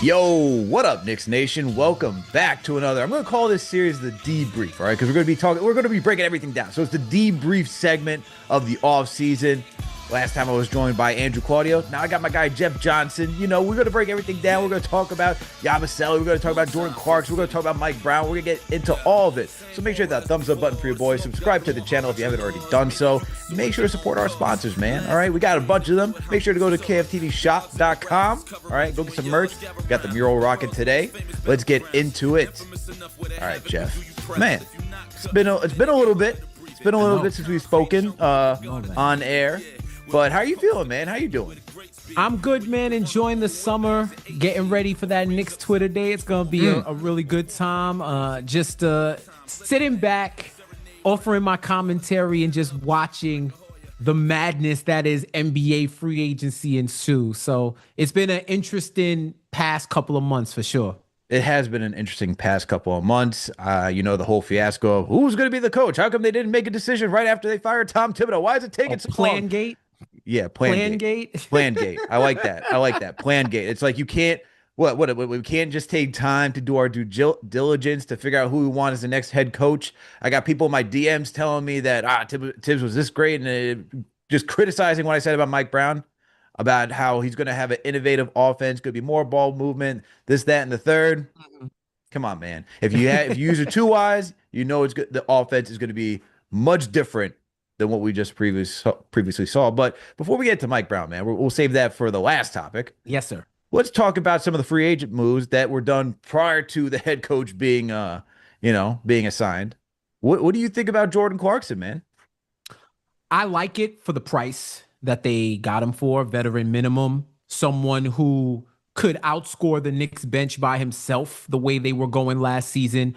Yo, what up, Knicks Nation? Welcome back to another. I'm going to call this series the debrief, all right? Because we're going to be breaking everything down. So it's the debrief segment of the offseason. Last time I was joined by Andrew Claudio. Now I got my guy Jeff Johnson. You know, we're going to break everything down. We're going to talk about Yabusele. We're going to talk about Jordan Clarkson. We're going to talk about Mike Brown. We're going to get into all of it. So make sure to hit that thumbs up button for your boys. Subscribe to the channel if you haven't already done so. Make sure to support our sponsors, man. All right, we got a bunch of them. Make sure to go to KFTVshop.com. All right, go get some merch. We got the mural rocking today. Let's get into it. All right, Jeff. Man, it's been a little bit. It's been a little bit since we've spoken on air. But how you feeling, man? How you doing? I'm good, man. Enjoying the summer, getting ready for that Knicks Twitter day. It's going to be a really good time. Just sitting back, offering my commentary and just watching the madness that is NBA free agency ensue. So it's been an interesting past couple of months for sure. It has been an interesting past couple of months. The whole fiasco of who's going to be the coach. How come they didn't make a decision right after they fired Tom Thibodeau? Why is it taking so long? Plangate? Yeah, Plangate. Plangate. I like that. Plangate. It's like you can't, we can't just take time to do our due diligence to figure out who we want as the next head coach. I got people in my DMs telling me that Tibbs was this great and just criticizing what I said about Mike Brown, about how he's going to have an innovative offense, could be more ball movement, this, that, and the third. Come on, man. If you use your two eyes, you know it's good. The offense is going to be much different than what we just previously saw. But before we get to Mike Brown, man, we'll save that for the last topic. Yes, sir. Let's talk about some of the free agent moves that were done prior to the head coach being assigned. What do you think about Jordan Clarkson, man? I like it for the price that they got him for, veteran minimum, someone who could outscore the Knicks bench by himself the way they were going last season.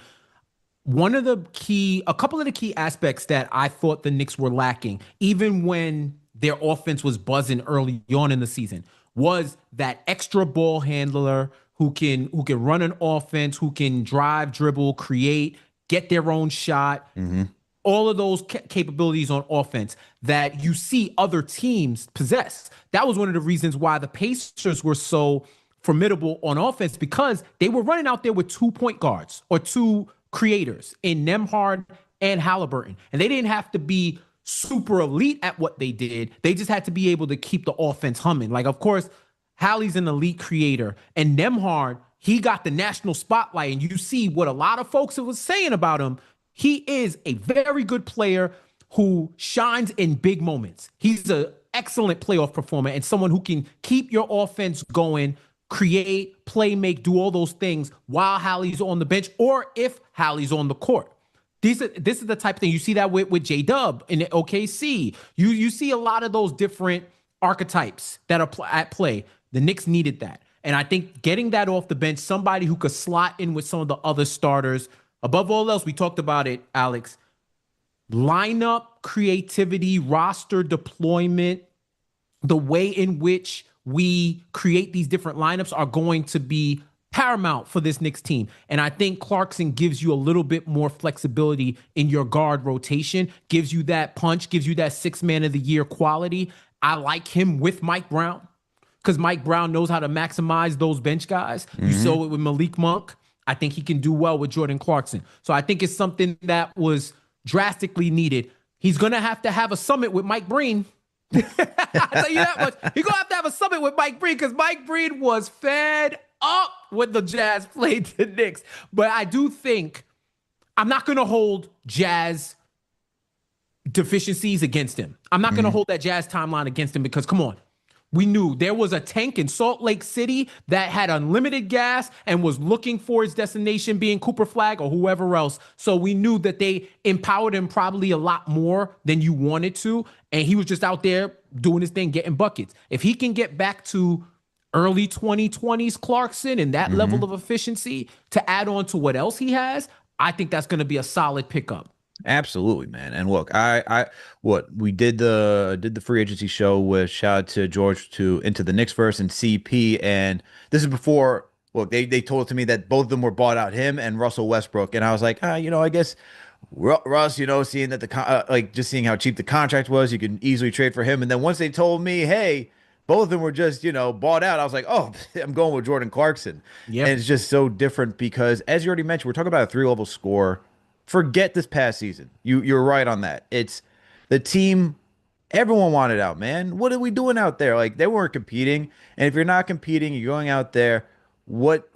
A couple of the key aspects that I thought the Knicks were lacking, even when their offense was buzzing early on in the season, was that extra ball handler who can run an offense, who can drive, dribble, create, get their own shot. Mm-hmm. All of those capabilities on offense that you see other teams possess. That was one of the reasons why the Pacers were so formidable on offense, because they were running out there with 2 point guards or two creators in Nembhard and Halliburton. And they didn't have to be super elite at what they did. They just had to be able to keep the offense humming. Like, of course, Hallie's an elite creator, and Nembhard, he got the national spotlight. And you see what a lot of folks was saying about him. He is a very good player who shines in big moments. He's an excellent playoff performer and someone who can keep your offense going, create, play, make, do all those things while Hallie's on the bench or if Hallie's on the court. This is the type of thing you see that with J-Dub in the OKC. You see a lot of those different archetypes that are at play. The Knicks needed that. And I think getting that off the bench, somebody who could slot in with some of the other starters. Above all else, we talked about it, Alex. Lineup creativity, roster deployment, the way in which we create these different lineups are going to be paramount for this Knicks team. And I think Clarkson gives you a little bit more flexibility in your guard rotation, gives you that punch, gives you that sixth man of the year quality. I like him with Mike Brown because Mike Brown knows how to maximize those bench guys. Mm-hmm. You saw it with Malik Monk. I think he can do well with Jordan Clarkson. So I think it's something that was drastically needed. He's going to have a summit with Mike Breen. I'll tell you that much. He's going to have a summit with Mike Breen because Mike Breen was fed up when the Jazz played the Knicks. But I do think I'm not going to hold Jazz deficiencies against him. I'm not going to hold that Jazz timeline against him because, come on, we knew there was a tank in Salt Lake City that had unlimited gas and was looking for its destination, being Cooper Flag or whoever else. So we knew that they empowered him probably a lot more than you wanted to. And he was just out there doing his thing, getting buckets. If he can get back to early 2020s Clarkson and that level of efficiency to add on to what else he has, I think that's going to be a solid pickup. Absolutely, man. And look, we did the free agency show with shout out to George to Into the Knicks Verse and CP, and this is before. Look, they told to me that both of them were bought out, him and Russell Westbrook, and I was like, I guess Russ, seeing that just seeing how cheap the contract was, you can easily trade for him. And then once they told me, hey, both of them were just, bought out. I was like, oh, I'm going with Jordan Clarkson. And Yep. it's just so different because, as you already mentioned, we're talking about a three-level score. Forget this past season. You're right on that. It's the team. Everyone wanted out, man. What are we doing out there? Like they weren't competing. And if you're not competing, you're going out there. What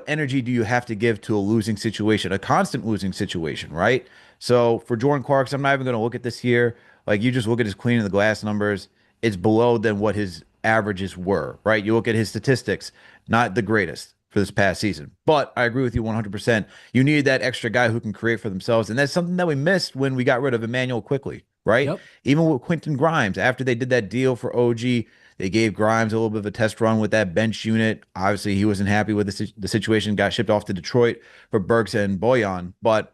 energy do you have to give to a losing situation, a constant losing situation, right? So for Jordan Clarkson, I'm not even going to look at this year. Like you just look at his cleaning the glass numbers, it's below than what his averages were, right? You look at his statistics, not the greatest for this past season. But I agree with you 100%. You needed that extra guy who can create for themselves. And that's something that we missed when we got rid of Emmanuel quickly, right? Yep. Even with Quentin Grimes, after they did that deal for OG, they gave Grimes a little bit of a test run with that bench unit. Obviously, he wasn't happy with the situation, got shipped off to Detroit for Burks and Boyan. But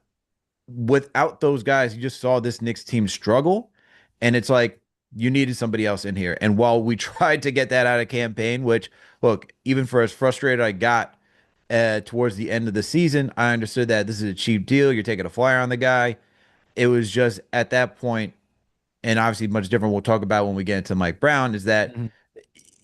without those guys, you just saw this Knicks team struggle. And it's like you needed somebody else in here. And while we tried to get that out of campaign, which, look, even for as frustrated I got towards the end of the season, I understood that this is a cheap deal. You're taking a flyer on the guy. It was just at that point, and obviously much different. We'll talk about when we get into Mike Brown, is that Mhm.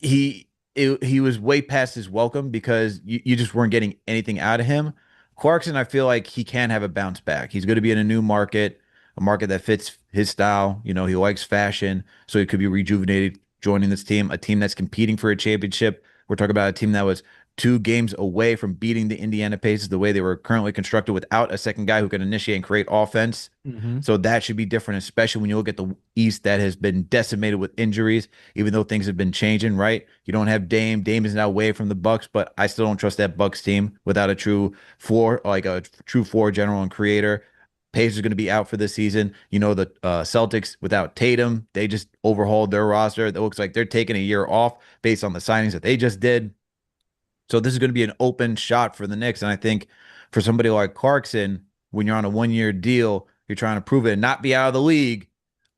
he was way past his welcome because you just weren't getting anything out of him. Clarkson, I feel like he can have a bounce back. He's going to be in a new market, a market that fits his style. He likes fashion, so he could be rejuvenated joining this team, a team that's competing for a championship. We're talking about a team that was 2 games away from beating the Indiana Pacers the way they were currently constructed without a second guy who can initiate and create offense. Mhm. So that should be different, especially when you look at the East that has been decimated with injuries, even though things have been changing, right? You don't have Dame. Dame is now away from the Bucks, but I still don't trust that Bucks team without a true floor, like a true floor general and creator. Pacers are going to be out for this season. The Celtics without Tatum, they just overhauled their roster. It looks like they're taking a year off based on the signings that they just did. So this is going to be an open shot for the Knicks. And I think for somebody like Clarkson, when you're on a 1 year deal, you're trying to prove it and not be out of the league.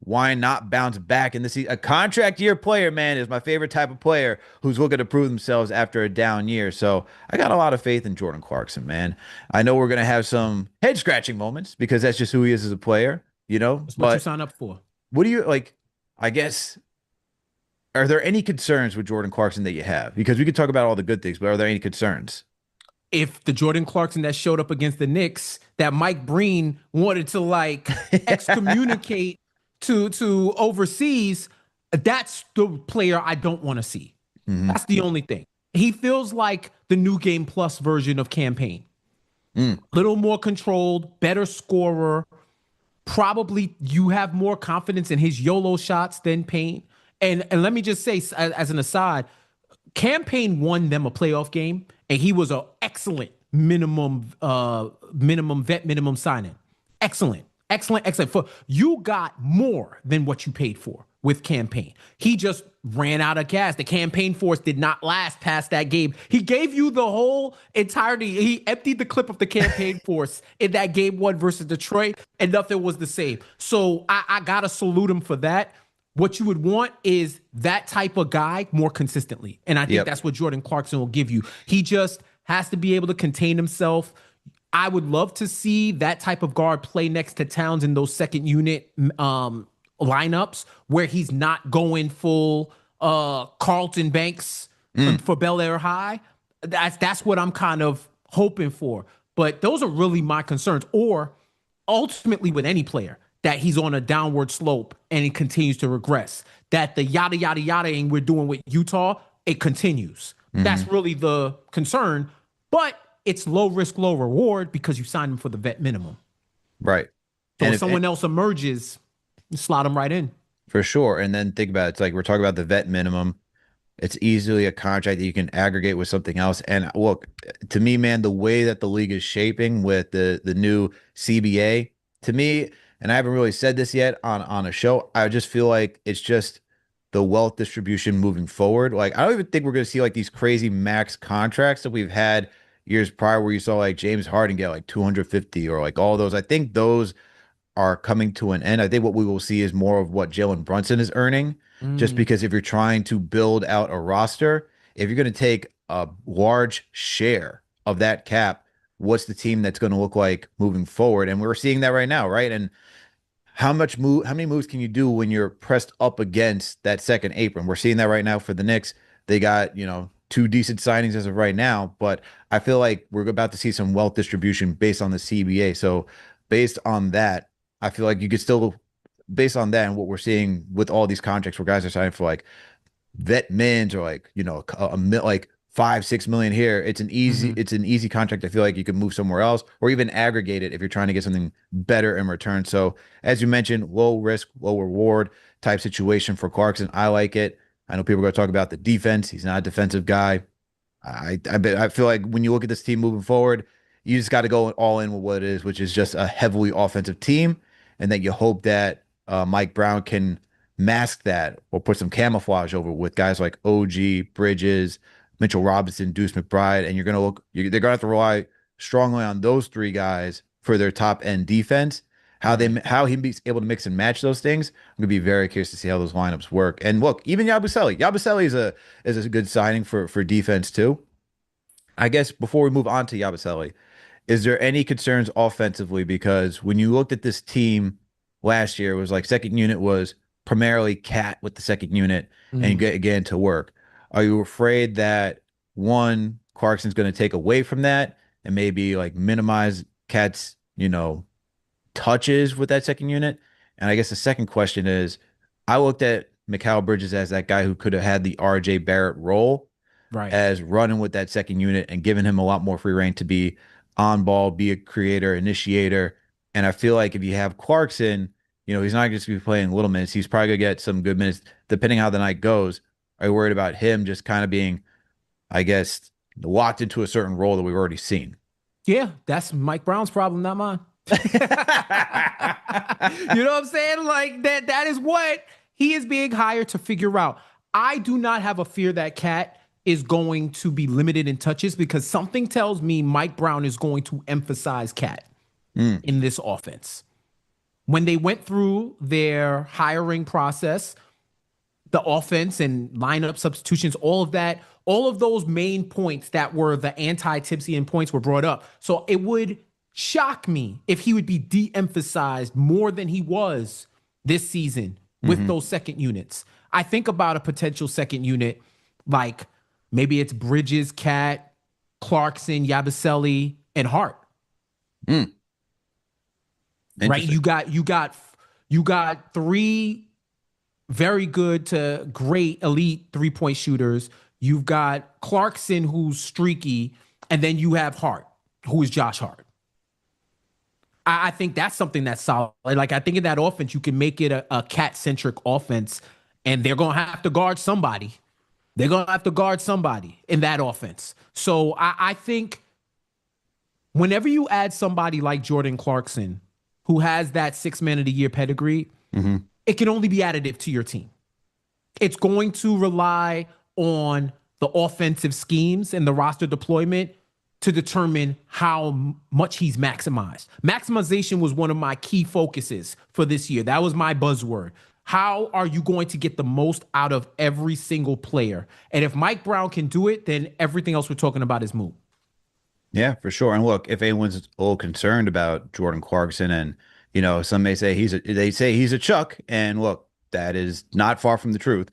Why not bounce back in the season? A contract year player, man, is my favorite type of player who's looking to prove themselves after a down year. So I got a lot of faith in Jordan Clarkson, man. I know we're going to have some head scratching moments because that's just who he is as a player, That's what you but sign up for. what do you like? I guess are there any concerns with Jordan Clarkson that you have? Because we could talk about all the good things, but are there any concerns? If the Jordan Clarkson that showed up against the Knicks, that Mike Breen wanted to like excommunicate to overseas, that's the player I don't want to see. Hmm. That's the only thing. He feels like the new game plus version of campaign. Mm. Little more controlled, better scorer. Probably you have more confidence in his YOLO shots than Payne. And let me just say, as an aside, Campaign won them a playoff game, and he was an excellent minimum signing. Excellent, excellent, excellent. For you got more than what you paid for with Campaign. He just ran out of gas. The Campaign force did not last past that game. He gave you the whole entirety. He emptied the clip of the Campaign force in that game 1 versus Detroit, and nothing was the same. So I gotta salute him for that. What you would want is that type of guy more consistently. And I think Yep. that's what Jordan Clarkson will give you. He just has to be able to contain himself. I would love to see that type of guard play next to Towns in those second unit lineups where he's not going full Carlton Banks Mm. for Bel Air High. That's what I'm kind of hoping for. But those are really my concerns. Or ultimately with any player that he's on a downward slope and he continues to regress. That the yada yada yada we're doing with Utah, it continues. That's Hmm. really the concern. But it's low risk, low reward because you signed him for the vet minimum. Right. So And if if someone else emerges, you slot him right in. for sure. And then think about it. It's like we're talking about the vet minimum. It's easily a contract that you can aggregate with something else. And look, to me, man, the way that the league is shaping with the new CBA, to me, and I haven't really said this yet on a show, I just feel like it's just the wealth distribution moving forward. Like I don't even think we're going to see like these crazy max contracts that we've had years prior where you saw like James Harden get like 250 or like all those. I think those are coming to an end. I think what we will see is more of what Jalen Brunson is earning, just Mm. because if you're trying to build out a roster, if you're going to take a large share of that cap, what's the team that's going to look like moving forward? And we're seeing that right now, right? And how many moves can you do when you're pressed up against that second apron? We're seeing that right now for the Knicks. They got, two decent signings as of right now, but I feel like we're about to see some wealth distribution based on the CBA. So based on that, I feel like you could still, based on that and what we're seeing with all these contracts where guys are signing for like vet mins or like like 5-6 million here. Hmm. It's an easy contract. I feel like you could move somewhere else or even aggregate it if you're trying to get something better in return. So as you mentioned, low risk, low reward type situation for Clarkson. I like it. I know people are going to talk about the defense. He's not a defensive guy. I feel like when you look at this team moving forward, you just got to go all in with what it is, which is just a heavily offensive team, and that you hope that Mike Brown can mask that or put some camouflage over with guys like OG, Bridges, Mitchell Robinson, Deuce McBride, and they're gonna have to rely strongly on those three guys for their top end defense. Right. How he's able to mix and match those things, I'm gonna be very curious to see how those lineups work. And look, even Yabusele is a good signing for defense too. I guess before we move on to Yabusele, is there any concerns offensively? Because when you looked at this team last year, it was like second unit was primarily Cat with the second unit and Hmm. get again to work. Are you afraid that one, Clarkson's going to take away from that and maybe like minimize Cat's, touches with that second unit? And I guess the second question is, I looked at Mikal Bridges as that guy who could have had the RJ Barrett role Right. as running with that second unit and giving him a lot more free reign to be on ball, be a creator, initiator. And I feel like if you have Clarkson, he's not just going to be playing little minutes. He's probably going to get some good minutes depending how the night goes. Are you worried about him just kind of being, I guess, locked into a certain role that we've already seen? Yeah, that's Mike Brown's problem, not mine. You know what I'm saying? Like that is what he is being hired to figure out. I do not have a fear that Cat is going to be limited in touches because something tells me Mike Brown is going to emphasize Cat Mm, in this offense. When they went through their hiring process, the offense and lineup substitutions, all of that, all of those main points that were the anti-Tipsy points were brought up. So it would shock me if he would be de-emphasized more than he was this season with hmm those second units. I think about a potential second unit like maybe it's Bridges, Cat, Clarkson, Yabusele, and Hart. mm, Right? interesting. You got three very good to great elite 3-point shooters. You've got Clarkson, who's streaky, and then you have Hart, who is Josh Hart. I think that's something that's solid. Like I think in that offense, you can make it a cat centric offense, and they're gonna have to guard somebody. They're gonna have to guard somebody in that offense. So I think whenever you add somebody like Jordan Clarkson, who has that 6 man of the year pedigree, hmm it can only be additive to your team. It's going to rely on the offensive schemes and the roster deployment to determine how much he's maximized. Maximization was one of my key focuses for this year. That was my buzzword. How are you going to get the most out of every single player? And if Mike Brown can do it, then everything else we're talking about is moot. Yeah, for sure. And look, if anyone's a little concerned about Jordan Clarkson, and some may say they say he's a Chuck, and look, that is not far from the truth.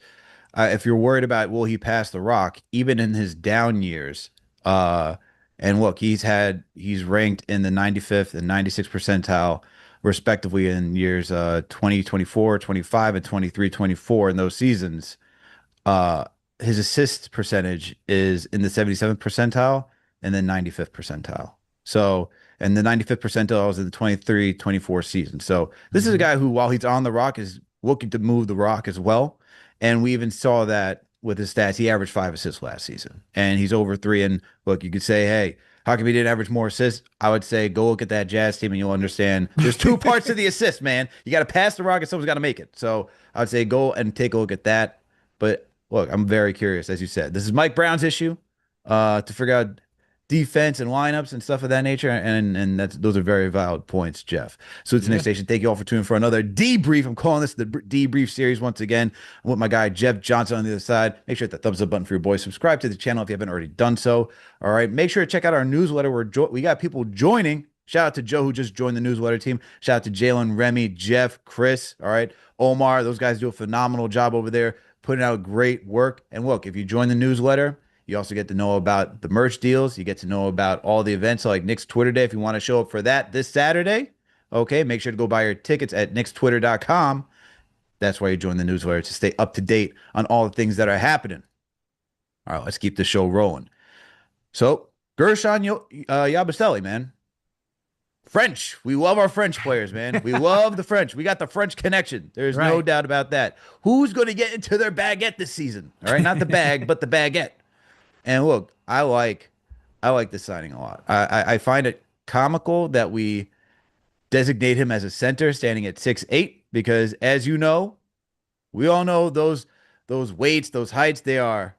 If you're worried about will he pass the rock, even in his down years, uh, and look, he's ranked in the 95th and 96th percentile, respectively, in years 2024, 25, and 23, 24 in those seasons. Uh, his assist percentage is in the 77th percentile and then 95th percentile. So, and the 95th percentile was in the 23, 24 season. So, this is a Mhm. guy who, while he's on the rock, is looking to move the rock as well. And we even saw that with his stats. He averaged 5 assists last season, and he's over three. And look, you could say, hey, how come he didn't average more assists? I would say go look at that Jazz team and you'll understand there's two parts to the assist, man. You got to pass the rock and someone's got to make it. So I would say go and take a look at that. But look, I'm very curious, as you said. This is Mike Brown's issue, to figure out defense and lineups and stuff of that nature. And those are very valid points, Jeff. So it's the Yeah. next station. Thank you all for tuning for another debrief. I'm calling this the debrief series once again. I'm with my guy Jeff Johnson on the other side. Make sure to hit that thumbs up button for your boys. Subscribe to the channel if you haven't already done so. All right. Make sure to check out our newsletter. We got people joining Shout out to Joe, who just joined the newsletter team. Shout out to Jalen, Remy, Jeff, Chris, all right, Omar. Those guys do a phenomenal job over there, putting out great work. And look, if you join the newsletter, you also get to know about the merch deals. You get to know about all the events like Knicks Twitter Day if you want to show up for that this Saturday. Okay, make sure to go buy your tickets at knickstwitter.com. That's why you join the newsletter, to stay up to date on all the things that are happening. All right, let's keep the show rolling. So, Yabusele, man. French. We love our French players, man. We love the French. We got the French connection. There's no doubt about that. Who's going to get into their baguette this season? All right, not the bag, but the baguette. And look, I like this signing a lot. I find it comical that we designate him as a center standing at 6'8", because as you know, we all know those weights, those heights, they are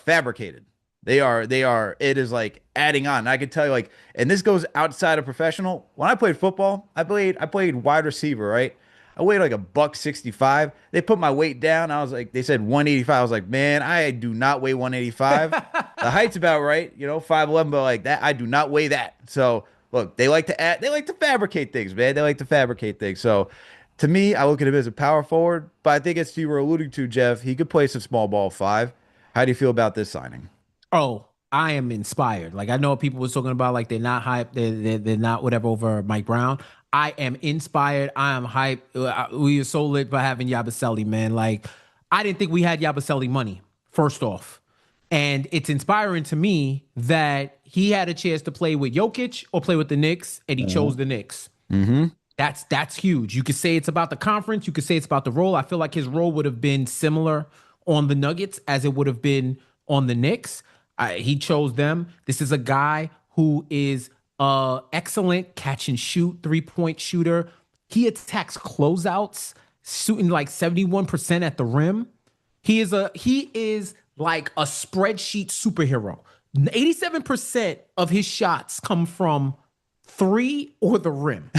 fabricated. They are, it is like adding on. And I can tell you, like, and this goes outside of professional. When I played football, I played wide receiver, right? I weighed like a buck 65. They put my weight down. I was like, they said 185. I was like, man, I do not weigh 185. The height's about right, 5'11", but like that, I do not weigh that. So look, they like to fabricate things, man. They like to fabricate things. So to me, I look at him as a power forward, but I think as you were alluding to, Jeff, he could play some small ball 5. How do you feel about this signing? Oh, I am inspired. Like, I know people was talking about, like, they're not hyped, they're not whatever over Mike Brown. I am inspired. I am hyped. We are so lit by having Yabusele, man. Like, I didn't think we had Yabusele money, first off. And it's inspiring to me that he had a chance to play with Jokic or play with the Knicks, and he chose the Knicks. Mm-hmm. That's huge. You could say it's about the conference. You could say it's about the role. I feel like his role would have been similar on the Nuggets as it would have been on the Knicks. He chose them. This is a guy who is excellent catch and shoot 3-point shooter. He attacks closeouts, shooting like 71% at the rim. He is like a spreadsheet superhero. 87% of his shots come from 3 or the rim.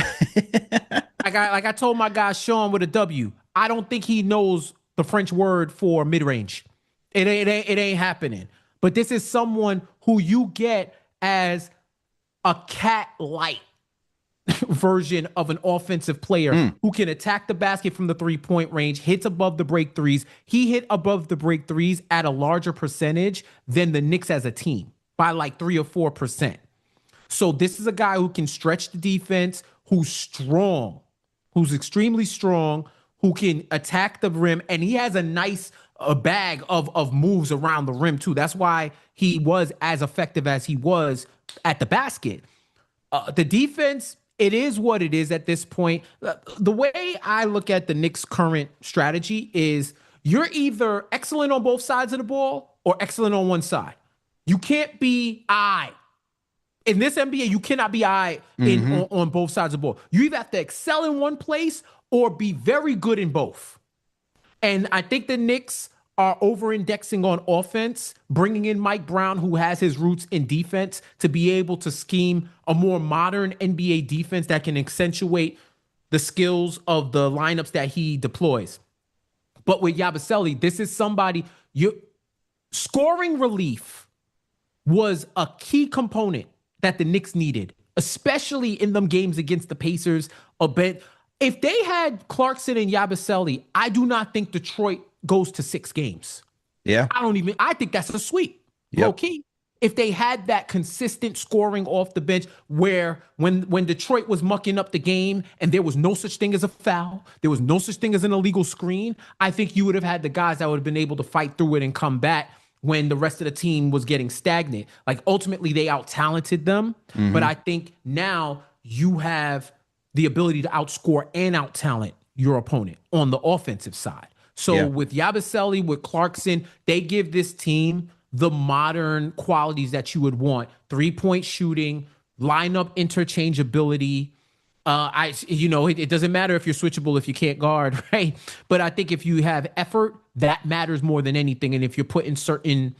like I told my guy Sean with a W, I don't think he knows the French word for mid-range. It ain't happening. But this is someone who you get as a cat-like version of an offensive player who can attack the basket from the 3-point range, hits above the break threes. He hit above the break threes at a larger percentage than the Knicks as a team by like 3 or 4%. So this is a guy who can stretch the defense, who's strong, who's extremely strong, who can attack the rim, and he has a bag of moves around the rim too. That's why he was as effective as he was at the basket. The defense, it is what it is at this point. The way I look at the Knicks' current strategy is you're either excellent on both sides of the ball or excellent on one side. You can't be in this NBA, you cannot be on both sides of the ball. You either have to excel in one place or be very good in both. And I think the Knicks are over-indexing on offense, bringing in Mike Brown, who has his roots in defense, to be able to scheme a more modern NBA defense that can accentuate the skills of the lineups that he deploys. But with Yabusele, this is somebody, scoring relief was a key component that the Knicks needed, especially in them games against the Pacers a bit. If they had Clarkson and Yabusele, I do not think Detroit goes to 6 games. Yeah. I think that's a sweep. Yep. Okay. If they had that consistent scoring off the bench where when Detroit was mucking up the game and there was no such thing as a foul, there was no such thing as an illegal screen, I think you would have had the guys that would have been able to fight through it and come back when the rest of the team was getting stagnant. Like, ultimately, they out-talented them. But I think now you have the ability to outscore and out-talent your opponent on the offensive side. So with Yabusele, with Clarkson, they give this team the modern qualities that you would want: 3-point shooting, lineup interchangeability. It doesn't matter if you're switchable if you can't guard, right? But I think if you have effort, that matters more than anything. And if you're put in certain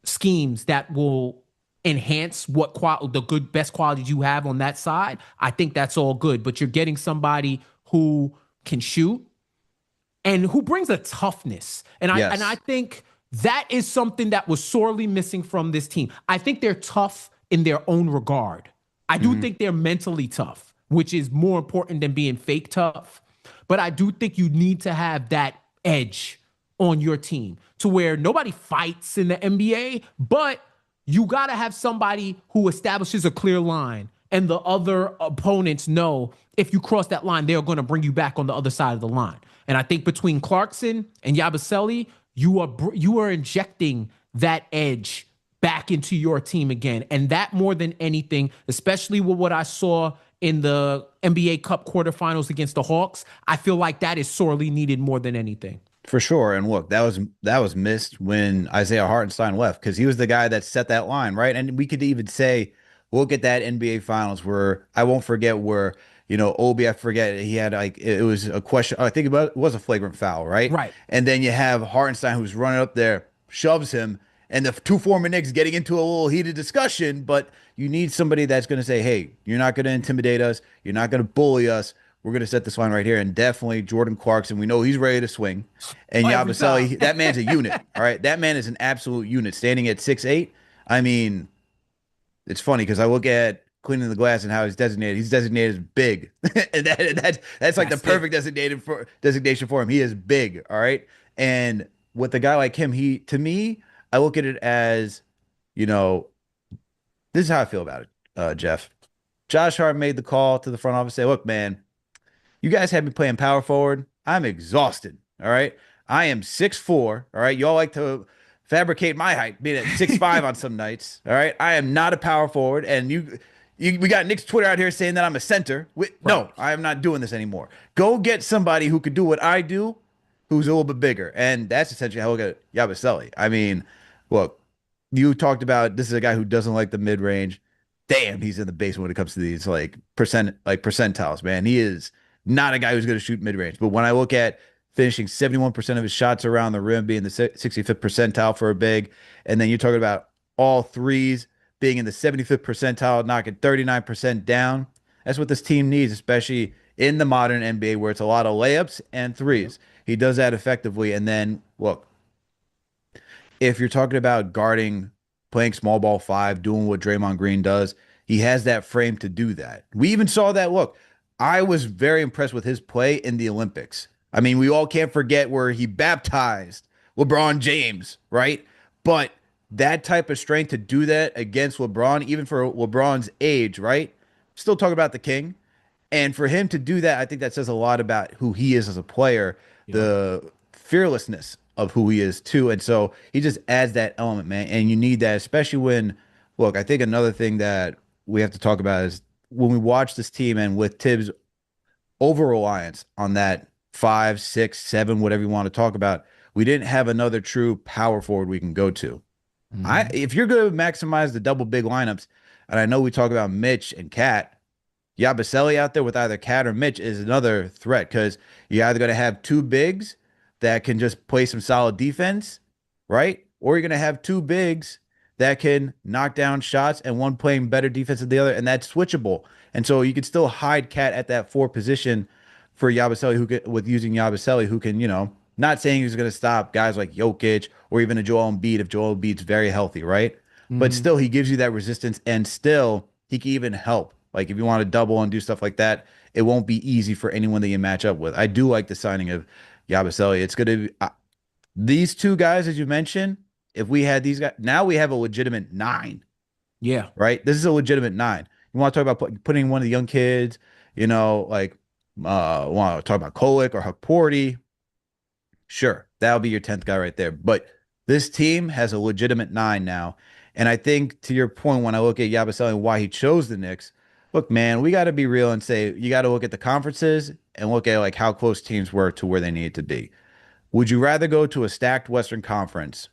schemes that will enhance the best qualities you have on that side, I think that's all good. But you're getting somebody who can shoot and who brings a toughness. And I think that is something that was sorely missing from this team. I think they're tough in their own regard. I do think they're mentally tough, which is more important than being fake tough. But I do think you need to have that edge on your team to where nobody fights in the NBA, but you got to have somebody who establishes a clear line and the other opponents know if you cross that line, they're going to bring you back on the other side of the line. And I think between Clarkson and Yabusele, you are injecting that edge back into your team again. And that more than anything, especially with what I saw in the NBA Cup quarterfinals against the Hawks, I feel like that is sorely needed more than anything. For sure. And look, that was missed when Isaiah Hartenstein left because he was the guy that set that line, right? And we could even say, look at that NBA Finals where I won't forget where, Obi, I forget, he had like it was a question. I think it was a flagrant foul, right? Right. And then you have Hartenstein who's running up there, shoves him, and the two former Knicks getting into a little heated discussion, but you need somebody that's going to say, hey, you're not going to intimidate us. You're not going to bully us. We're going to set this line right here. And definitely Jordan Clarkson, we know he's ready to swing. And Every time. Yabusele, that man's a unit. All right. That man is an absolute unit. Standing at 6'8". I mean, it's funny because I look at cleaning the glass and how he's designated. He's designated as big. And that's like the That's it. perfect designation for him. He is big. All right. And with a guy like him, to me, I look at it as, you know, this is how I feel about it, Jeff. Josh Hart made the call to the front office, say, look, man, you guys have me playing power forward. I'm exhausted. All right. I am 6'4". All right. Y'all like to fabricate my height, being at 6'5" on some nights. All right. I am not a power forward. And we got Nick's Twitter out here saying that I'm a center. Right. No, I am not doing this anymore. Go get somebody who could do what I do, who's a little bit bigger. And that's essentially how I look at Yabusele. I mean, look, you talked about this is a guy who doesn't like the mid range. Damn, he's in the basement when it comes to these percentiles, man. He is not a guy who's going to shoot mid range. But when I look at finishing 71% of his shots around the rim, being the 65th percentile for a big, and then you're talking about all threes being in the 75th percentile, knocking 39% down. That's what this team needs, especially in the modern NBA where it's a lot of layups and threes. He does that effectively. And then, look, if you're talking about guarding, playing small ball five, doing what Draymond Green does, he has that frame to do that. We even saw that. Look, I was very impressed with his play in the Olympics. I mean, we all can't forget where he baptized LeBron James, right? But that type of strength to do that against LeBron, even for LeBron's age, right? Still talking about the king. And for him to do that, I think that says a lot about who he is as a player, Yep. the fearlessness of who he is too. And so he just adds that element, man. And you need that, especially when, look, I think another thing that we have to talk about is when we watch this team and with Tibbs' over reliance on that 5, 6, 7, whatever you want to talk about, we didn't have another true power forward we can go to. Mhm. If you're going to maximize the double big lineups, and I know we talk about Mitch and Cat, Yabusele out there with either Cat or Mitch is another threat because you're either going to have two bigs that can just play some solid defense, right? Or you're going to have two bigs that can knock down shots and one playing better defense than the other, and that's switchable. And so you can still hide Cat at that four position for Yabusele, with using Yabusele, who can, not saying he's going to stop guys like Jokic or even a Joel Embiid if Joel Embiid's very healthy, right? But Mhm. still, he gives you that resistance, and still he can even help. Like if you want to double and do stuff like that, it won't be easy for anyone that you match up with. I do like the signing of Yabusele. It's going to be these two guys, as you mentioned. If we had these guys, now we have a legitimate nine, Yeah. right? This is a legitimate nine. You want to talk about putting one of the young kids, like want to talk about Kolek or Hukporti? Sure, that'll be your 10th guy right there. But this team has a legitimate nine now. And I think to your point, when I look at Yabusele and why he chose the Knicks, look, man, we got to be real and say you got to look at the conferences and look at like how close teams were to where they needed to be. Would you rather go to a stacked Western Conference,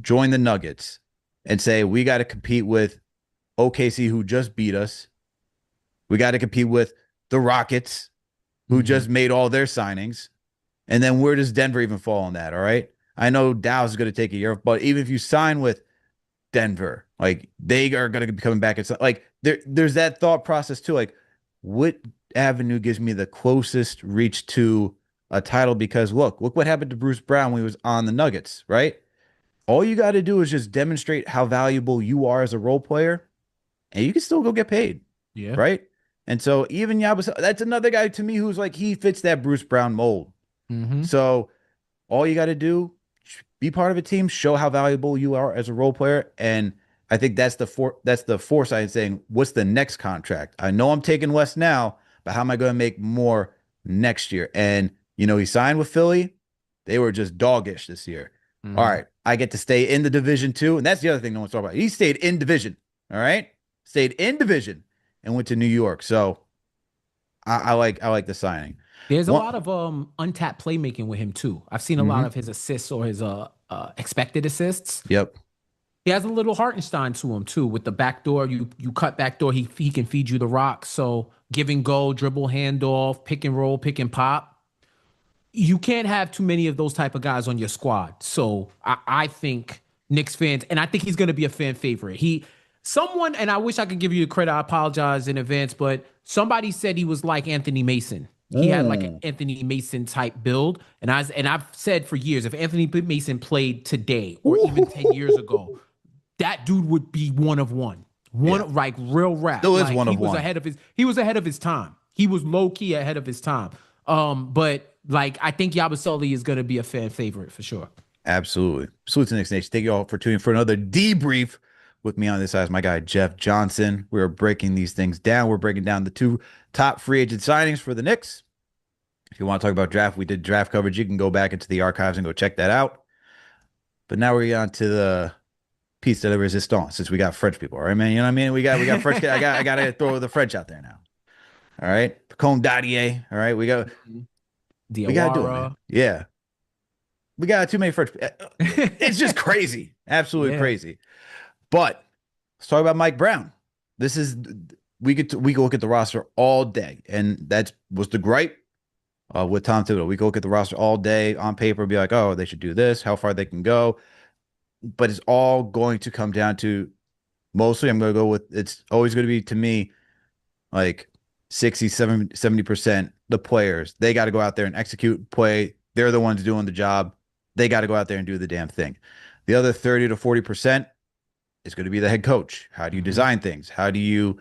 join the Nuggets, and say we got to compete with OKC who just beat us? We got to compete with the Rockets who just Mhm. made all their signings. And then where does Denver even fall on that? All right. I know Dow's going to take a year, but even if you sign with Denver, like they are going to be coming back. It's like there's that thought process too. Like, what avenue gives me the closest reach to a title? Because look what happened to Bruce Brown when he was on the Nuggets, right? All you got to do is just demonstrate how valuable you are as a role player, and you can still go get paid. Yeah. right? And so even Yabusele, that's another guy to me who's like he fits that Bruce Brown mold. Mm-hmm. So all you got to do, be part of a team, show how valuable you are as a role player, and I think that's the foresight in saying, what's the next contract? I know I'm taking West now, but how am I going to make more next year? And he signed with Philly. They were just doggish this year. All Mm-hmm. right, I get to stay in the division too, and that's the other thing no one's talking about. He stayed in division. All right, stayed in division and went to New York. So I like the signing. There's a One, lot of untapped playmaking with him too. I've seen a lot mm-hmm. of his assists or his expected assists. Yep. He has a little Hartenstein to him too, with the backdoor. You cut backdoor, he can feed you the rock. So give and go, dribble, handoff, pick and roll, pick and pop. You can't have too many of those type of guys on your squad. So I think Knicks fans, and I think he's going to be a fan favorite. Someone, and I wish I could give you the credit. I apologize in advance, but somebody said he was like Anthony Mason. He had like an Mm. Anthony Mason type build, and I've said for years, if Anthony Mason played today or even 10 years ago, that dude would be one of one. Yeah. Like real rap. Still is Like one of one. he was ahead of his time. He was low key ahead of his time. But like I think Yabusele is gonna be a fan favorite for sure. Absolutely. Salute to Knicks Nation. Thank you all for tuning in for another debrief with me on this side is my guy, Jeff Johnson. We're breaking these things down. We're breaking down the two top free agent signings for the Knicks. If you want to talk about draft, we did draft coverage. You can go back into the archives and go check that out. But now we're on to the piece de la resistance since we got French people. All right, man. You know what I mean? We got French. I gotta throw the French out there now. All right. Pacome Dadier. All right. We gotta do it, man. Diawara. Yeah. We got too many French. It's just crazy. Absolutely Yeah. crazy. But let's talk about Mike Brown. This is we could look at the roster all day, and that was the gripe with Tom Thibodeau. We could look at the roster all day on paper and be like, oh, they should do this, how far they can go. But it's all going to come down to mostly I'm going to go with it's always going to be to me like 70% the players. They got to go out there and execute, play. They're the ones doing the job. They got to go out there and do the damn thing. The other 30 to 40% is going to be the head coach. How do you design things? How do you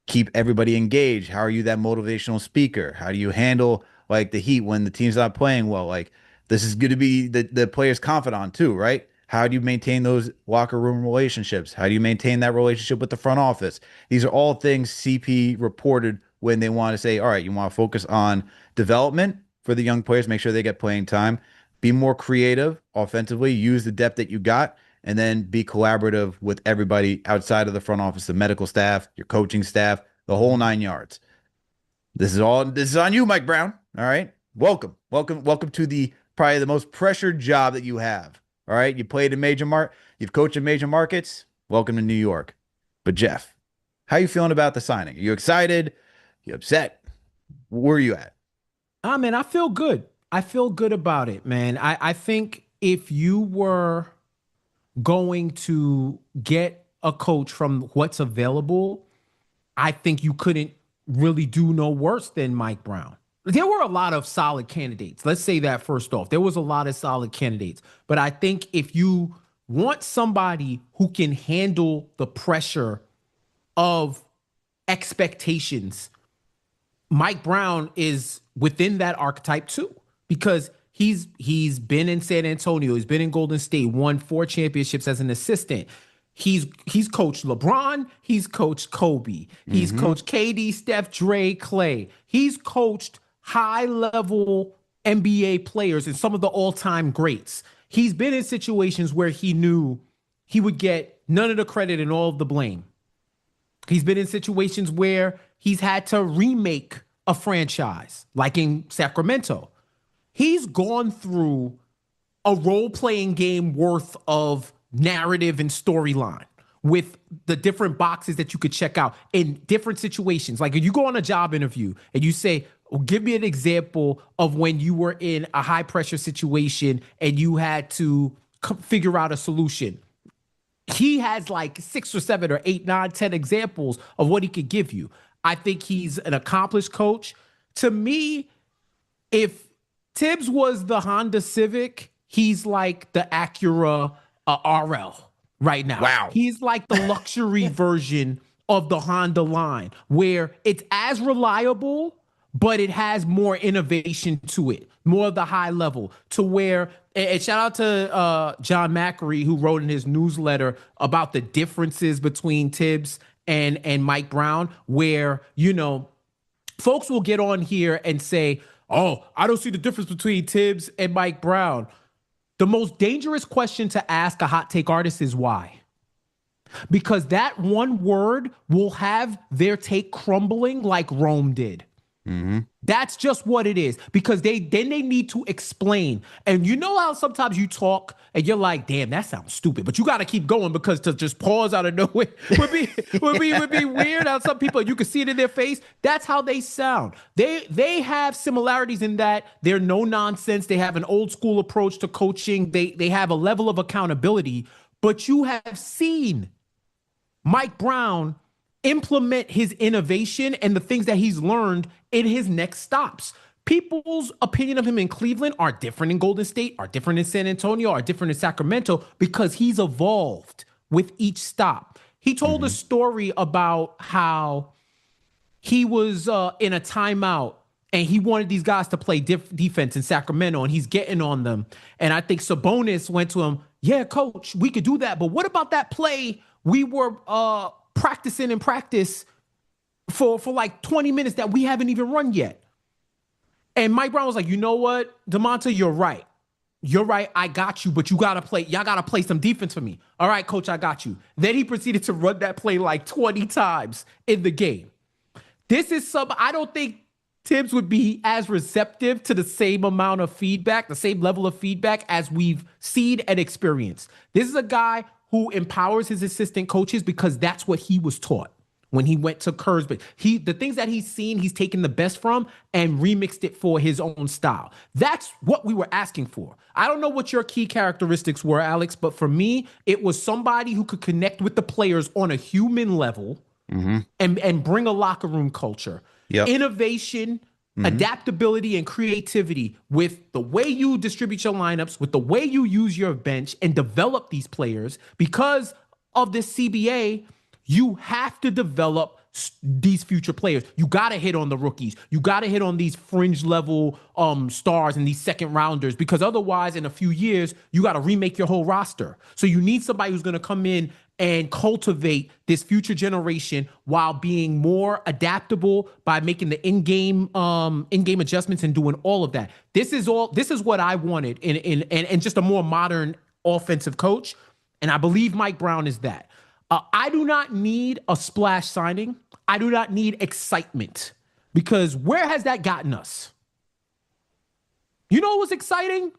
keep everybody engaged? How are you that motivational speaker? How do you handle like the heat when the team's not playing well? Like this is going to be the player's confidant too, right? How do you maintain those locker room relationships? How do you maintain that relationship with the front office? These are all things CP reported when they want to say, all right, you want to focus on development for the young players, make sure they get playing time, be more creative offensively, use the depth that you got, and then be collaborative with everybody outside of the front office, the medical staff, your coaching staff, the whole 9 yards. This is on you, Mike Brown. All right. Welcome to the probably the most pressured job that you have. All right. You played in you've coached in major markets. Welcome to New York. But Jeff, how you feeling about the signing? Are you excited? You upset? Where are you at? Man, I feel good. I feel good about it, man. I think if you were going to get a coach from what's available, I think you couldn't really do no worse than Mike Brown. There were a lot of solid candidates. Let's say that first off. There was a lot of solid candidates. But I think if you want somebody who can handle the pressure of expectations, Mike Brown is within that archetype too, because he's been in San Antonio, he's been in Golden State, won 4 championships as an assistant. He's coached LeBron, he's coached Kobe, he's coached KD, Steph, Dre, Clay. He's coached high-level NBA players and some of the all-time greats. He's been in situations where he knew he would get none of the credit and all of the blame. He's been in situations where he's had to remake a franchise, like in Sacramento. He's gone through a role-playing game worth of narrative and storyline with the different boxes that you could check out in different situations. Like if you go on a job interview and you say, well, give me an example of when you were in a high pressure situation and you had to figure out a solution. He has like 6 or 7 or 8, 9, 10 examples of what he could give you. I think he's an accomplished coach. To me, if Tibbs was the Honda Civic, he's like the Acura RL right now. Wow. He's like the luxury version of the Honda line, where it's as reliable, but it has more innovation to it, more of the high level, to where, and shout out to John Macri, who wrote in his newsletter about the differences between Tibbs and Mike Brown, where, folks will get on here and say, oh, I don't see the difference between Tibbs and Mike Brown. The most dangerous question to ask a hot take artist is why? Because that one word will have their take crumbling like Rome did. Mm-hmm. That's just what it is, because they need to explain. And you know how sometimes you talk and you're like, damn, that sounds stupid, but you got to keep going, because to just pause out of nowhere would be weird. How some people, you can see it in their face. That's how they sound. They have similarities in that they're no nonsense. They have an old school approach to coaching. They have a level of accountability, but you have seen Mike Brown implement his innovation and the things that he's learned in his next stops. People's opinion of him in Cleveland are different in Golden State, are different in San Antonio, are different in Sacramento, because he's evolved with each stop. He told a story about how he was in a timeout and he wanted these guys to play defense in Sacramento, and he's getting on them. And I think Sabonis went to him, yeah, coach, we could do that, but what about that play we were practicing in practice for like 20 minutes that we haven't even run yet? And Mike Brown was like, you know what, DeMonte, you're right. You're right. I got you, but y'all got to play some defense for me. All right, coach, I got you. Then he proceeded to run that play like 20 times in the game. This is I don't think Tibbs would be as receptive to the same amount of feedback, the same level of feedback as we've seen and experienced. This is a guy who empowers his assistant coaches because that's what he was taught when he went to Kurzban. The things that he's seen, he's taken the best from and remixed it for his own style. That's what we were asking for. I don't know what your key characteristics were, Alex, but for me, it was somebody who could connect with the players on a human level and bring a locker room culture. Yep. Innovation, adaptability, and creativity with the way you distribute your lineups, with the way you use your bench and develop these players. Because of this CBA, you have to develop these future players. You got to hit on the rookies. You got to hit on these fringe level stars and these second rounders, because otherwise in a few years, you got to remake your whole roster. So you need somebody who's going to come in and cultivate this future generation while being more adaptable by making the in-game adjustments and doing all of that. This is what I wanted in just a more modern offensive coach. And I believe Mike Brown is that. I do not need a splash signing. I do not need excitement, because where has that gotten us? You know what was exciting?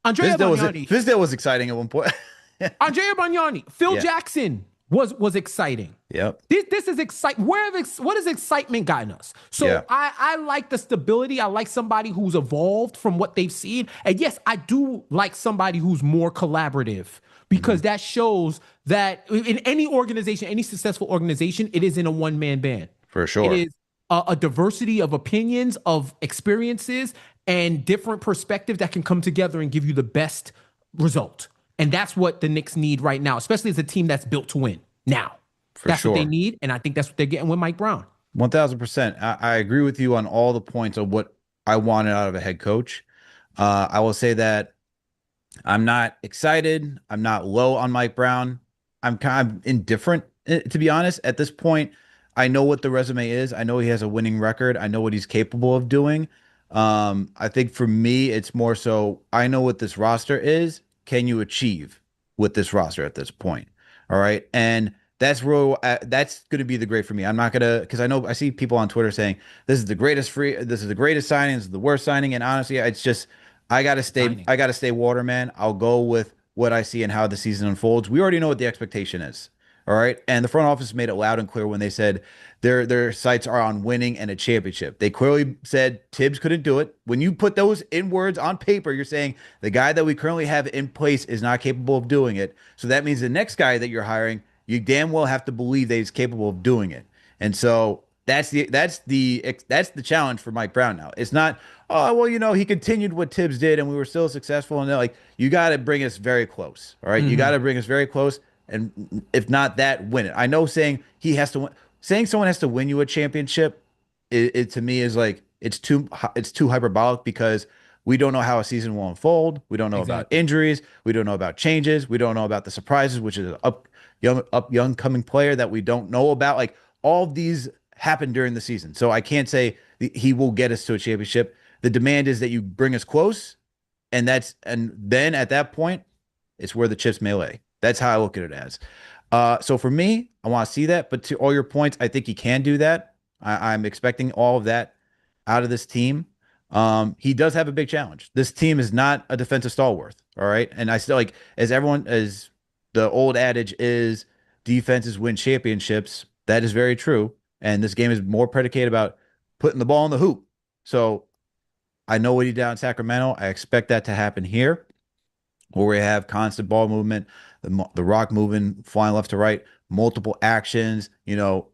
Andrea Bargnani. Fizdale was exciting at one point. Andrea Bargnani. Phil Jackson was exciting. Yep. This is exciting. What has excitement gotten us? So I like the stability. I like somebody who's evolved from what they've seen. And yes, I do like somebody who's more collaborative, because that shows that in any organization, any successful organization, it isn't a one-man band. For sure. It is a diversity of opinions, of experiences, and different perspectives that can come together and give you the best result. And that's what the Knicks need right now, especially as a team that's built to win now. That's what they need, and I think that's what they're getting with Mike Brown. 1,000%. I agree with you on all the points of what I wanted out of a head coach. I will say that I'm not excited. I'm not low on Mike Brown. I'm kind of indifferent, to be honest. At this point, I know what the resume is. I know he has a winning record. I know what he's capable of doing. I think for me, it's more so I know what this roster is. Can you achieve with this roster at this point? All right. And that's where that's going to be the great for me. I'm not going to, because I see people on Twitter saying this is the greatest signing, this is the worst signing. And honestly, it's just, I got to stay waterman. I'll go with what I see and how the season unfolds. We already know what the expectation is. All right. And the front office made it loud and clear when they said their sights are on winning and a championship. They clearly said Tibbs couldn't do it. When you put those in words on paper, you're saying the guy that we currently have in place is not capable of doing it. So that means the next guy that you're hiring, you damn well have to believe that he's capable of doing it. And so that's the challenge for Mike Brown now. It's not, oh, well, he continued what Tibbs did and we were still successful. And they're like, you got to bring us very close. All right. You got to bring us very close. And if not that, win it. I know saying he has to win. saying someone has to win you a championship, it to me is like it's too hyperbolic because we don't know how a season will unfold. We don't know about Exactly. injuries. We don't know about changes. We don't know about the surprises, which is an young coming player that we don't know about. Like all of these happen during the season, so I can't say he will get us to a championship. The demand is that you bring us close, and then at that point, it's where the chips may lay. That's how I look at it as. So for me, I want to see that. But to all your points, I think he can do that. I'm expecting all of that out of this team. He does have a big challenge. This team is not a defensive stalwart. All right. And I still like, as the old adage is, defenses win championships. That is very true. And this game is more predicated about putting the ball in the hoop. So I know what he did out in Sacramento. I expect that to happen here, where we have constant ball movement, the rock moving, flying left to right, multiple actions,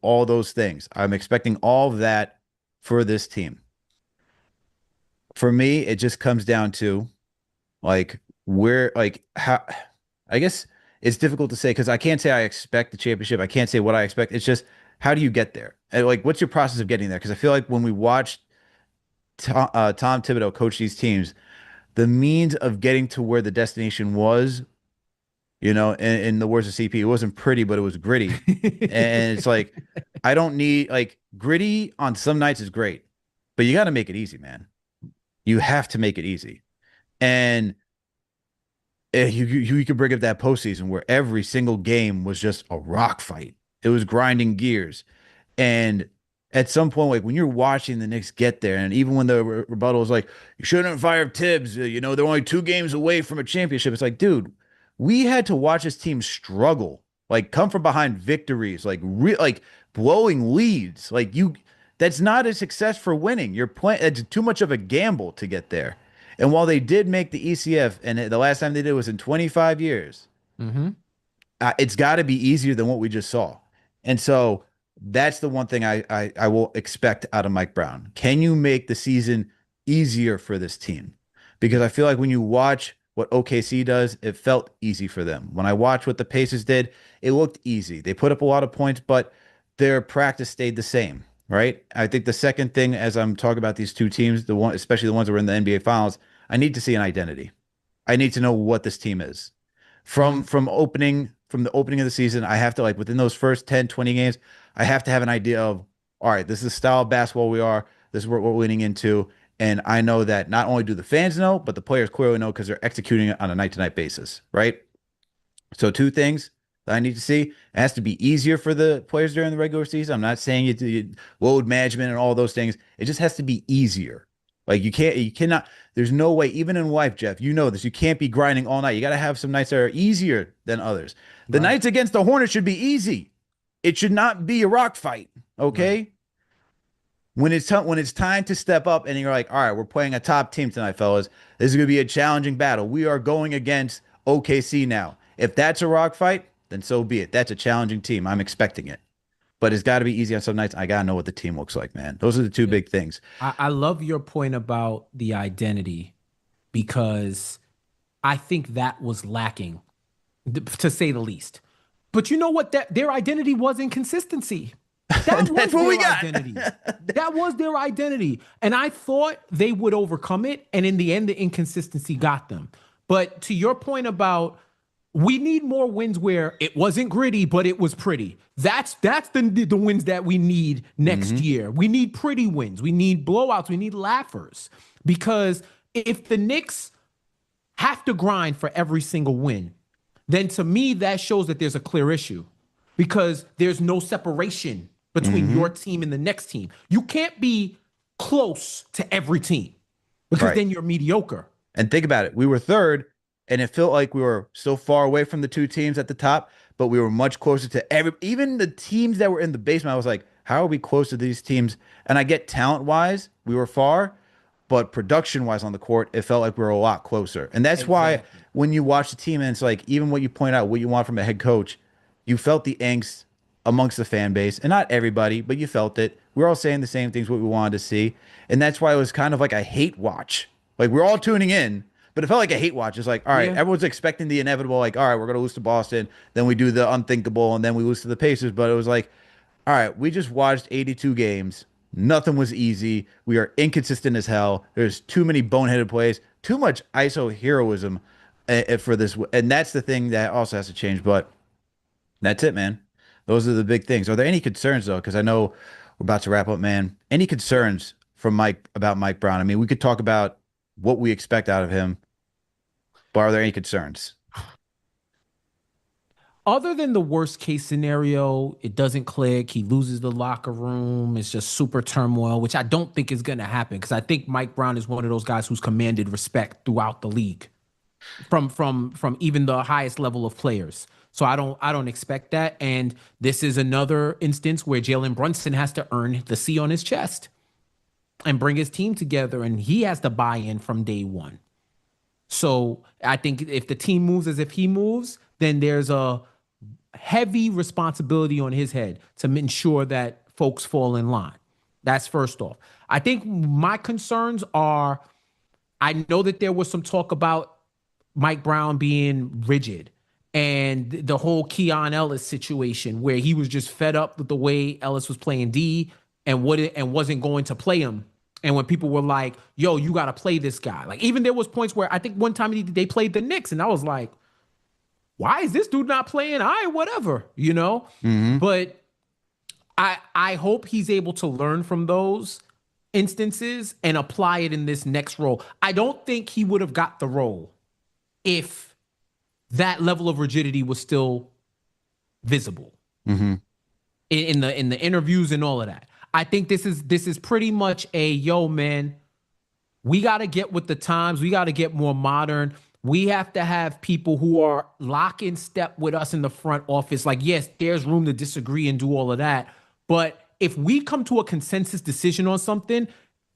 all those things. I'm expecting all of that for this team. For me, it just comes down to like where, like how, I guess it's difficult to say because I can't say I expect the championship. I can't say what I expect. It's just how do you get there? And like, what's your process of getting there? Because I feel like when we watched Tom Thibodeau coach these teams, the means of getting to where the destination was, in the words of CP, it wasn't pretty, but it was gritty. And it's like, I don't need like gritty on some nights is great, but you got to make it easy, man. You have to make it easy. And you could bring up that postseason where every single game was just a rock fight. It was grinding gears. And at some point, like when you're watching the Knicks get there, and even when the rebuttal is like, you shouldn't have fired Tibbs, they're only 2 games away from a championship. It's like, dude, we had to watch this team struggle, like come from behind victories, like blowing leads. That's not a success for winning. You're playing, it's too much of a gamble to get there. And while they did make the ECF, and the last time they did was in 25 years, Mm-hmm. it's got to be easier than what we just saw. And so that's the one thing I will expect out of Mike Brown. Can you make the season easier for this team? Because I feel like when you watch what OKC does, it felt easy for them. When I watched what the Pacers did, it looked easy. They put up a lot of points, but their practice stayed the same, right? I think the second thing, as I'm talking about these two teams, especially the ones that were in the NBA Finals, I need to see an identity. I need to know what this team is from the opening of the season. I have to, like, within those first 10, 20 games, I have to have an idea of, all right, this is the style of basketball we are. This is what we're winning into. And I know that not only do the fans know, but the players clearly know because they're executing it on a night to night basis, right? So two things that I need to see. It has to be easier for the players during the regular season. I'm not saying load management and all those things. It just has to be easier. Like you cannot, there's no way, even in life, Jeff, you know this. You can't be grinding all night. You got to have some nights that are easier than others. The Right. nights against the Hornets should be easy. It should not be a rock fight. Right. Okay. When it's time to step up and you're like, all right, we're playing a top team tonight, fellas. This is going to be a challenging battle. We are going against OKC now. If that's a rock fight, then so be it. That's a challenging team. I'm expecting it. But it's got to be easy on some nights. I got to know what the team looks like, man. Those are the two Yeah. big things. I love your point about the identity because I think that was lacking, to say the least. But you know what? That their identity was inconsistency. That That's was what we their got. identity. That was their identity. And I thought they would overcome it. And in the end, the inconsistency got them. But to your point about we need more wins where it wasn't gritty, but it was pretty. That's the wins that we need next Hmm. year. We need pretty wins. We need blowouts. We need laughers. Because if the Knicks have to grind for every single win, then to me, that shows that there's a clear issue because there's no separation between your Hmm. team and the next team. You can't be close to every team because Right. then you're mediocre. And think about it. We were third, and it felt like we were so far away from the two teams at the top, but we were much closer to even the teams that were in the basement. I was like, how are we close to these teams? And I get talent wise, we were far, but production wise on the court, it felt like we were a lot closer. And that's why Exactly. when you watch the team, and it's like, even what you point out, what you want from a head coach, you felt the angst amongst the fan base, and not everybody, but you felt it. We're all saying the same things what we wanted to see, and that's why it was kind of like a hate watch. Like we're all tuning in, but it felt like a hate watch. It's like, all right, Yeah. everyone's expecting the inevitable. Like, all right, we're gonna lose to Boston, then we do the unthinkable, and then we lose to the Pacers. But it was like all right, we just watched 82 games. Nothing was easy. We are inconsistent as hell. There's too many boneheaded plays, too much ISO heroism for this. And that's the thing that also has to change. But that's it, man. Those are the big things. Are there any concerns, though? Because I know we're about to wrap up, man. Any concerns from Mike about Mike Brown? I mean, we could talk about what we expect out of him, but are there any concerns? Other than the worst case scenario, it doesn't click. He loses the locker room. It's just super turmoil, which I don't think is going to happen because I think Mike Brown is one of those guys who's commanded respect throughout the league from even the highest level of players. So I don't expect that. And this is another instance where Jalen Brunson has to earn the C on his chest and bring his team together, and he has to buy in from day one. So I think if the team moves as if he moves, then there's a heavy responsibility on his head to ensure that folks fall in line. That's first off. I think my concerns are I know that there was some talk about Mike Brown being rigid and the whole Keon Ellis situation where he was just fed up with the way Ellis was playing D and wasn't going to play him. And when people were like, yo, you got to play this guy. Like, even there was points where I think one time they played the Knicks and I was like, why is this dude not playing? Whatever, you know? Mm-hmm. But I hope he's able to learn from those instances and apply it in this next role. I don't think he would have got the role if that level of rigidity was still visible Mm-hmm. in the interviews and all of that. I think this is pretty much a yo, man, we got to get with the times. We got to get more modern. We have to have people who are lock in step with us in the front office. Like, yes, there's room to disagree and do all of that. But if we come to a consensus decision on something,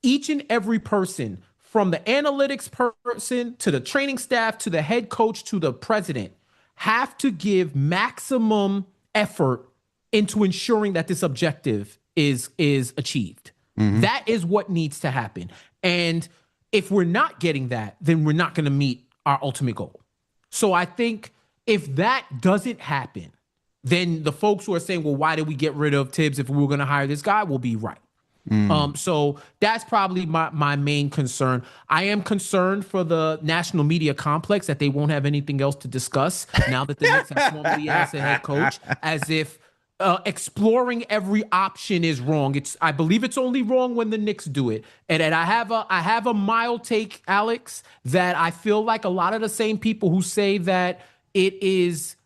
each and every person, from the analytics person to the training staff to the head coach to the president, have to give maximum effort into ensuring that this objective is achieved. Mm-hmm. That is what needs to happen. And if we're not getting that, then we're not going to meet our ultimate goal. So I think if that doesn't happen, then the folks who are saying, well, why did we get rid of Tibbs if we were going to hire this guy will be right. So that's probably my main concern. I am concerned for the national media complex that they won't have anything else to discuss now that the Knicks have Swamp as a head coach, as if exploring every option is wrong. I believe it's only wrong when the Knicks do it. And I have a mild take, Alex, that I feel like a lot of the same people who say that it is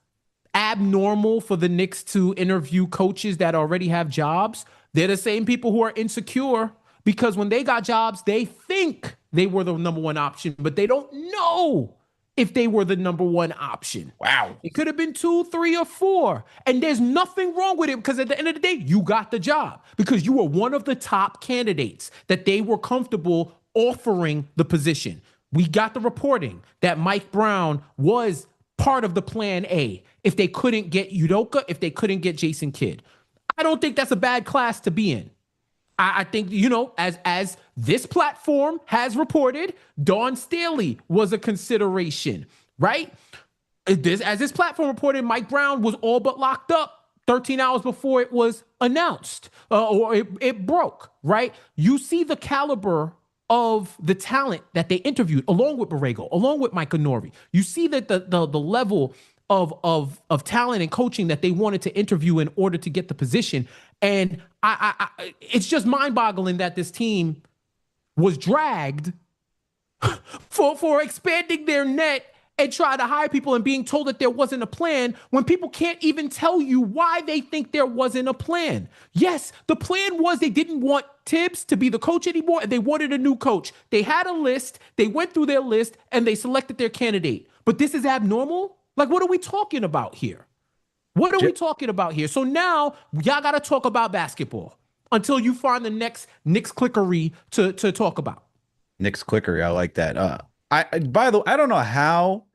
abnormal for the Knicks to interview coaches that already have jobs. They're the same people who are insecure because when they got jobs, they think they were the number one option, but they don't know if they were the number one option. Wow. It could have been 2, 3, or 4. And there's nothing wrong with it because at the end of the day, you got the job because you were one of the top candidates that they were comfortable offering the position. We got the reporting that Mike Brown was part of the plan A if they couldn't get Udoka, if they couldn't get Jason Kidd. I don't think that's a bad class to be in. I think, as this platform has reported, Dawn Staley was a consideration, right? As this platform reported, Mike Brown was all but locked up 13 hours before it was announced or it broke, right? You see the caliber of the talent that they interviewed, along with Borrego, along with Mike Nori. You see that the level of talent and coaching that they wanted to interview in order to get the position. And it's just mind-boggling that this team was dragged for expanding their net and try to hire people and being told that there wasn't a plan when people can't even tell you why they think there wasn't a plan. Yes, the plan was they didn't want Tibbs to be the coach anymore and they wanted a new coach. They had a list, they went through their list, and they selected their candidate. But this is abnormal? Like, what are we talking about here? What are we talking about here? So now y'all got to talk about basketball until you find the next Knicks clickery to talk about. Knicks clickery. I like that. By the way, I don't know how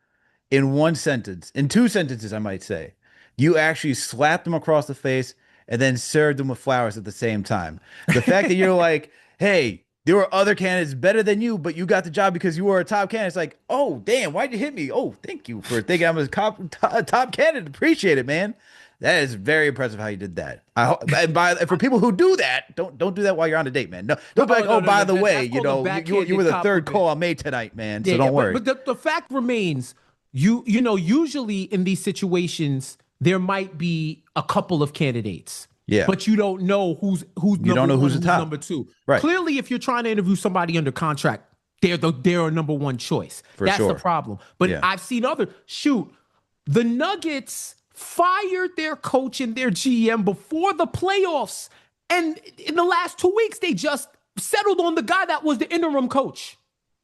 in one sentence, in 2 sentences, I might say, you actually slapped them across the face and then served them with flowers at the same time. The fact that you're like, hey, there were other candidates better than you, but you got the job because you were a top candidate. It's like, oh, damn, why'd you hit me? Oh, thank you for thinking I'm a top candidate. Appreciate it, man. That is very impressive how you did that. And for people who do that, don't do that while you're on a date, man. No, don't be like, oh, by the way, you were the third call I made tonight, man. So don't worry. But the fact remains, usually in these situations, there might be a couple of candidates. Yeah. But you don't know who's number two. Right. Clearly, if you're trying to interview somebody under contract, they're a number one choice. That's the problem. But I've seen the Nuggets fired their coach and their GM before the playoffs. And in the last 2 weeks, they just settled on the guy that was the interim coach.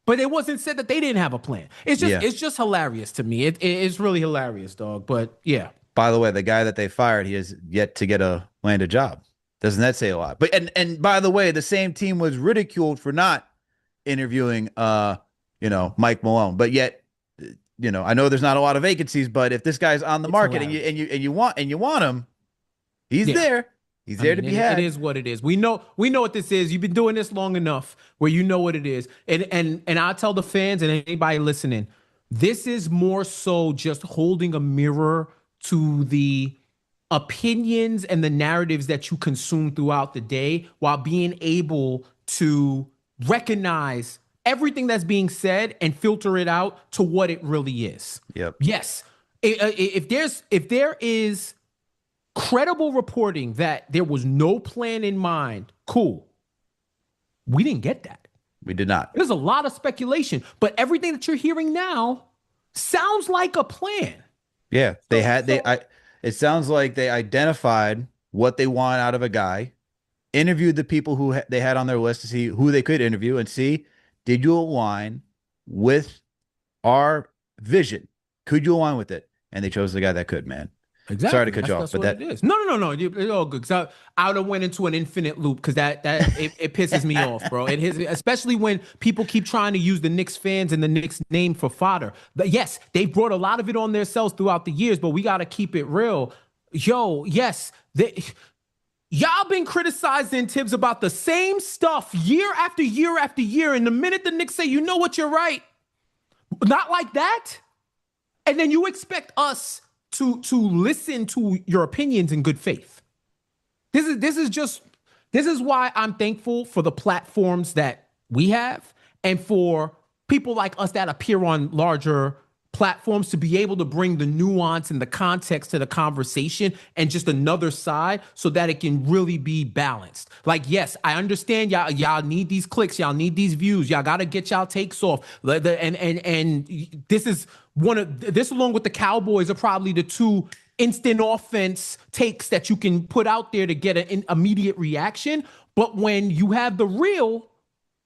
But it wasn't said that they didn't have a plan. It's just hilarious to me. It's really hilarious, dog. But yeah. By the way, the guy that they fired, he has yet to land a job. Doesn't that say a lot? But and by the way, the same team was ridiculed for not interviewing Mike Malone. But yet, I know there's not a lot of vacancies, but if this guy's on the market and you want him, he's there. He's there to be had. It is what it is. We know what this is. You've been doing this long enough where you know what it is. And I tell the fans and anybody listening, this is more so just holding a mirror to the opinions and the narratives that you consume throughout the day, while being able to recognize everything that's being said and filter it out to what it really is. Yep. Yes. If there is credible reporting that there was no plan in mind, cool. We didn't get that. We did not. There's a lot of speculation, but everything that you're hearing now sounds like a plan. Yeah, it sounds like they identified what they want out of a guy, interviewed the people who they had on their list to see who they could interview and see, did you align with our vision? Could you align with it? And they chose the guy that could, man. Exactly. Sorry to cut you off, but it is. No. It's all good. Because I would have went into an infinite loop because it pisses me off, bro. It is, especially when people keep trying to use the Knicks fans and the Knicks name for fodder. But yes, they brought a lot of it on themselves throughout the years, but we got to keep it real. Y'all been criticizing Tibbs about the same stuff year after year after year. And the minute the Knicks say, you know what, you're right. Not like that. And then you expect us to listen to your opinions in good faith. This is why I'm thankful for the platforms that we have and for people like us that appear on larger platforms to be able to bring the nuance and the context to the conversation and just another side so that it can really be balanced. Like, yes, I understand y'all need these clicks, y'all need these views, y'all got to get y'all takes off. And this along with the Cowboys are probably the two instant offense takes that you can put out there to get an immediate reaction. But when you have the real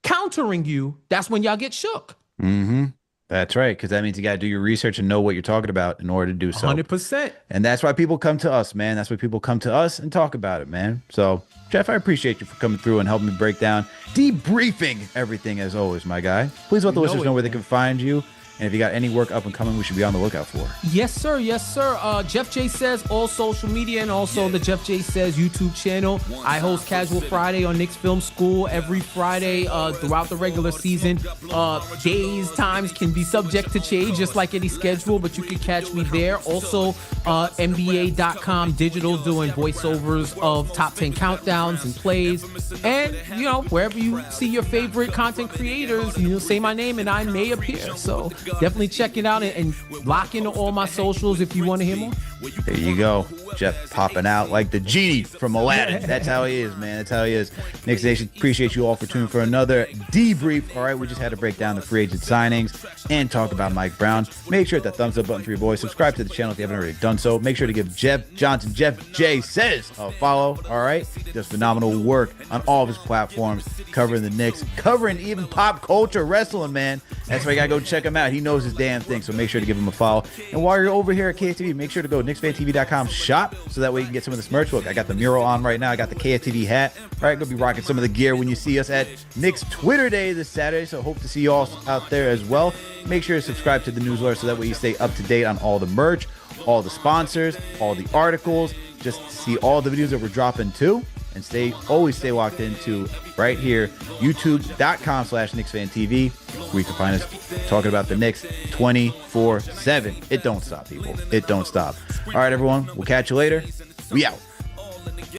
countering you, that's when y'all get shook. Mm-hmm. That's right, because that means you got to do your research and know what you're talking about in order to do so. 100%. And that's why people come to us, man. That's why people come to us and talk about it, man. So, Jeff, I appreciate you for coming through and helping me break down, debriefing everything as always, my guy. Please let the listeners know where they can find you. And if you got any work up and coming, we should be on the lookout for. Yes, sir. Jeff J Says, all social media, and also the Jeff J Says YouTube channel. I host Casual Friday on Knicks Film School every Friday throughout the regular season. Days, times can be subject to change, just like any schedule, but you can catch me there. Also, NBA.com digital doing voiceovers of top 10 countdowns and plays. And, wherever you see your favorite content creators, say my name and I may appear. So definitely check it out and lock into all my socials if you want to hear more. There you go. Jeff popping out like the genie from Aladdin. That's how he is, man. That's how he is. Knicks Nation, appreciate you all for tuning for another debrief. All right, we just had to break down the free agent signings and talk about Mike Brown. Make sure to hit that thumbs up button for your boys. Subscribe to the channel if you haven't already done so. Make sure to give Jeff J Says a follow. All right, does phenomenal work on all of his platforms, covering the Knicks, covering even pop culture wrestling, man. That's why you gotta go check him out. He knows his damn thing, so make sure to give him a follow. And while you're over here at KFTV, make sure to go to KnicksFanTV.com shop so that way you can get some of this merch. Look, I got the mural on right now. I got the KFTV hat. All right, gonna be rocking some of the gear when you see us at Knicks Twitter Day this Saturday. So hope to see you all out there as well. Make sure to subscribe to the newsletter so that way you stay up to date on all the merch, all the sponsors, all the articles, just to see all the videos that we're dropping too. And always stay locked into right here, youtube.com/KnicksFanTV. where you can find us talking about the Knicks 24/7. It don't stop, people. It don't stop. All right, everyone. We'll catch you later. We out.